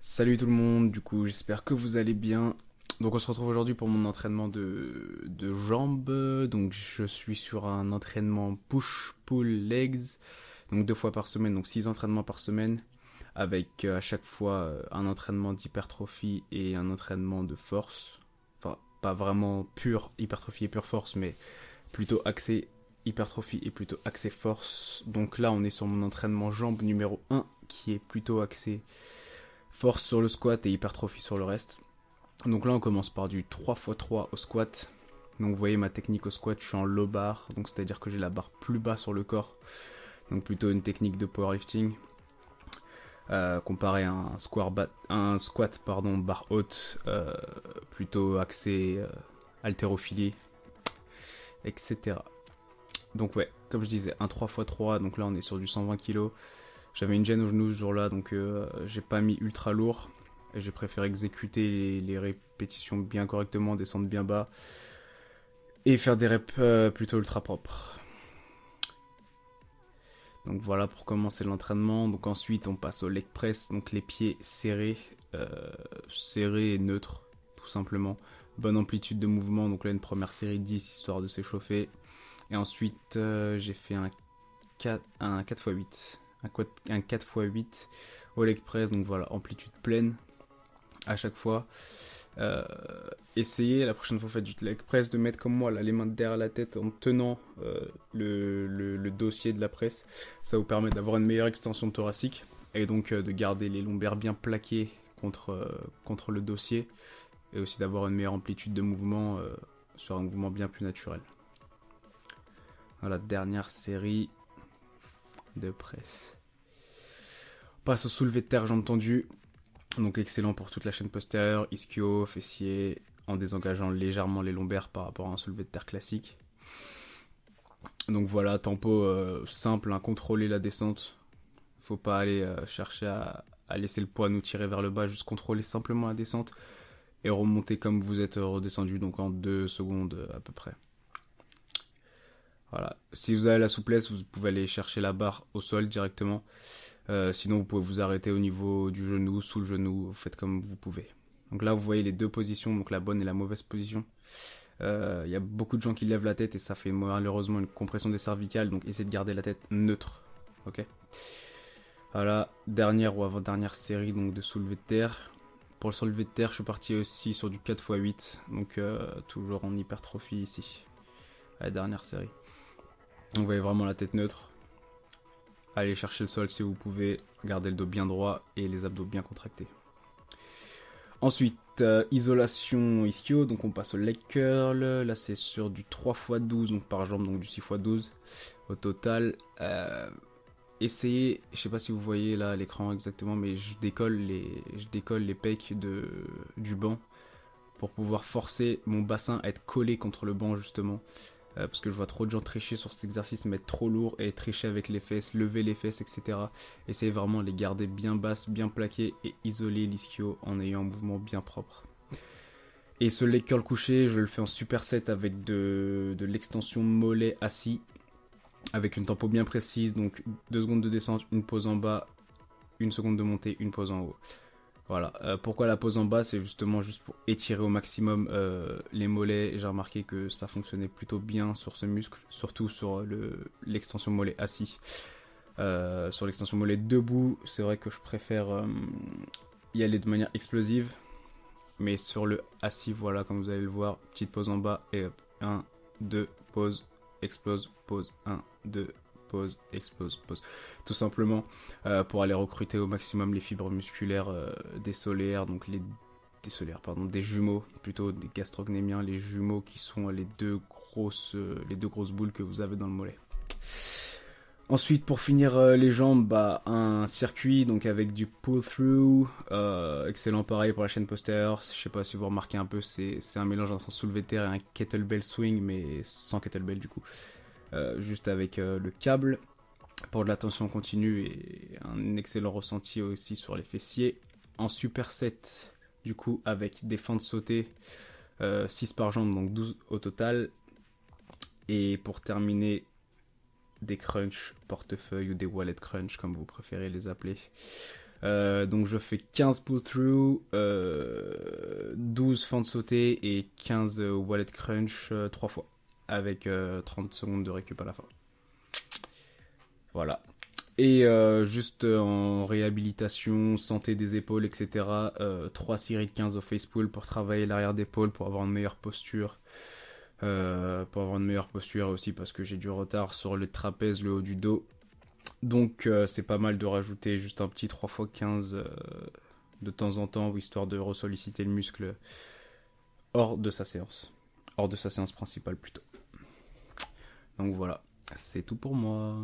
Salut tout le monde, du coup j'espère que vous allez bien. Donc on se retrouve aujourd'hui pour mon entraînement de jambes. Donc je suis sur un entraînement push-pull legs, donc 2 fois par semaine, donc 6 entraînements par semaine, avec à chaque fois un entraînement d'hypertrophie et un entraînement de force. Enfin, pas vraiment pure hypertrophie et pure force, mais plutôt axé hypertrophie et plutôt axé force. Donc là on est sur mon entraînement jambes numéro 1 qui est plutôt axé force sur le squat et hypertrophie sur le reste. Donc là on commence par du 3x3 au squat. Donc vous voyez ma technique au squat, je suis en low bar, donc c'est-à-dire que j'ai la barre plus bas sur le corps. Donc plutôt une technique de powerlifting. Comparé à un squat barre haute, plutôt axé haltérophilie, etc. Donc ouais, comme je disais, un 3x3, donc là on est sur du 120 kg. J'avais une gêne au genou ce jour-là, donc j'ai pas mis ultra lourd. Et j'ai préféré exécuter les répétitions bien correctement, descendre bien bas. Et faire des reps plutôt ultra propres. Donc voilà pour commencer l'entraînement. Donc ensuite on passe au leg press, donc les pieds serrés. Serrés et neutres, tout simplement. Bonne amplitude de mouvement, donc là une première série 10 histoire de s'échauffer. Et ensuite j'ai fait un 4x8. Un 4x8 au leg press, donc voilà, amplitude pleine à chaque fois. Essayez la prochaine fois, faites du leg press, de mettre comme moi là, les mains derrière la tête en tenant le dossier de la presse. Ça vous permet d'avoir une meilleure extension thoracique et donc de garder les lombaires bien plaqués contre le dossier et aussi d'avoir une meilleure amplitude de mouvement sur un mouvement bien plus naturel. Voilà, dernière série de presse. On passe au soulevé de terre jambes tendues. Donc excellent pour toute la chaîne postérieure, ischio, fessier, en désengageant légèrement les lombaires par rapport à un soulevé de terre classique. Donc voilà, tempo simple, hein, contrôler la descente. Faut pas aller chercher à laisser le poids nous tirer vers le bas, juste contrôler simplement la descente et remonter comme vous êtes redescendu, donc en 2 secondes à peu près. Voilà. Si vous avez la souplesse, vous pouvez aller chercher la barre au sol directement. Sinon, vous pouvez vous arrêter au niveau du genou, sous le genou, vous faites comme vous pouvez. Donc là, vous voyez les deux positions, donc la bonne et la mauvaise position. Il y a beaucoup de gens qui lèvent la tête et ça fait malheureusement une compression des cervicales, donc essayez de garder la tête neutre. Ok. Voilà, dernière ou avant-dernière série donc de soulevé de terre. Pour le soulevé de terre, je suis parti aussi sur du 4x8, donc toujours en hypertrophie ici. La dernière série. Donc vous voyez vraiment la tête neutre. Allez chercher le sol si vous pouvez, gardez le dos bien droit et les abdos bien contractés. Ensuite, isolation ischio, donc on passe au leg curl. Là c'est sur du 3x12 donc par jambe, donc du 6x12 au total. Essayez, je sais pas si vous voyez là à l'écran exactement, mais je décolle les pecs du banc pour pouvoir forcer mon bassin à être collé contre le banc justement. Parce que je vois trop de gens tricher sur cet exercice, mettre trop lourd et tricher avec les fesses, lever les fesses, etc. Essayez vraiment de les garder bien basses, bien plaquées et isoler l'ischio en ayant un mouvement bien propre. Et ce leg curl couché, je le fais en superset avec de l'extension mollet assis, avec une tempo bien précise, donc 2 secondes de descente, une pause en bas, 1 seconde de montée, une pause en haut. Voilà. Pourquoi la pause en bas, c'est justement juste pour étirer au maximum les mollets. J'ai remarqué que ça fonctionnait plutôt bien sur ce muscle, surtout sur l'extension mollet assis. Sur l'extension mollet debout, c'est vrai que je préfère y aller de manière explosive. Mais sur le assis, voilà, comme vous allez le voir, petite pause en bas et hop, 1, 2, pause, explose, pause, 1, 2, pause, explose, pause. Tout simplement pour aller recruter au maximum les fibres musculaires des solaires, donc des jumeaux, plutôt des gastrocnémiens, les jumeaux qui sont les deux grosses boules que vous avez dans le mollet. Ensuite, pour finir les jambes, un circuit donc avec du pull-through, excellent pareil pour la chaîne postérieure. Je sais pas si vous remarquez un peu, c'est un mélange entre un soulevé de terre et un kettlebell swing, mais sans kettlebell du coup. Juste avec le câble pour de la tension continue et un excellent ressenti aussi sur les fessiers. En superset, du coup, avec des fentes sautées, 6 par jambe, donc 12 au total. Et pour terminer, des crunchs portefeuille ou des wallet crunch, comme vous préférez les appeler. Donc je fais 15 pull-through, 12 fentes sautées et 15 wallet crunch 3 fois, avec 30 secondes de récup à la fin. Voilà. Et juste en réhabilitation, santé des épaules, etc. 3 séries de 15 au face pull pour travailler l'arrière d'épaule, pour avoir une meilleure posture. Et aussi parce que j'ai du retard sur le trapèze, le haut du dos. Donc c'est pas mal de rajouter juste un petit 3x15 de temps en temps, histoire de ressolliciter le muscle hors de sa séance. Hors de sa séance principale plutôt. Donc voilà, c'est tout pour moi.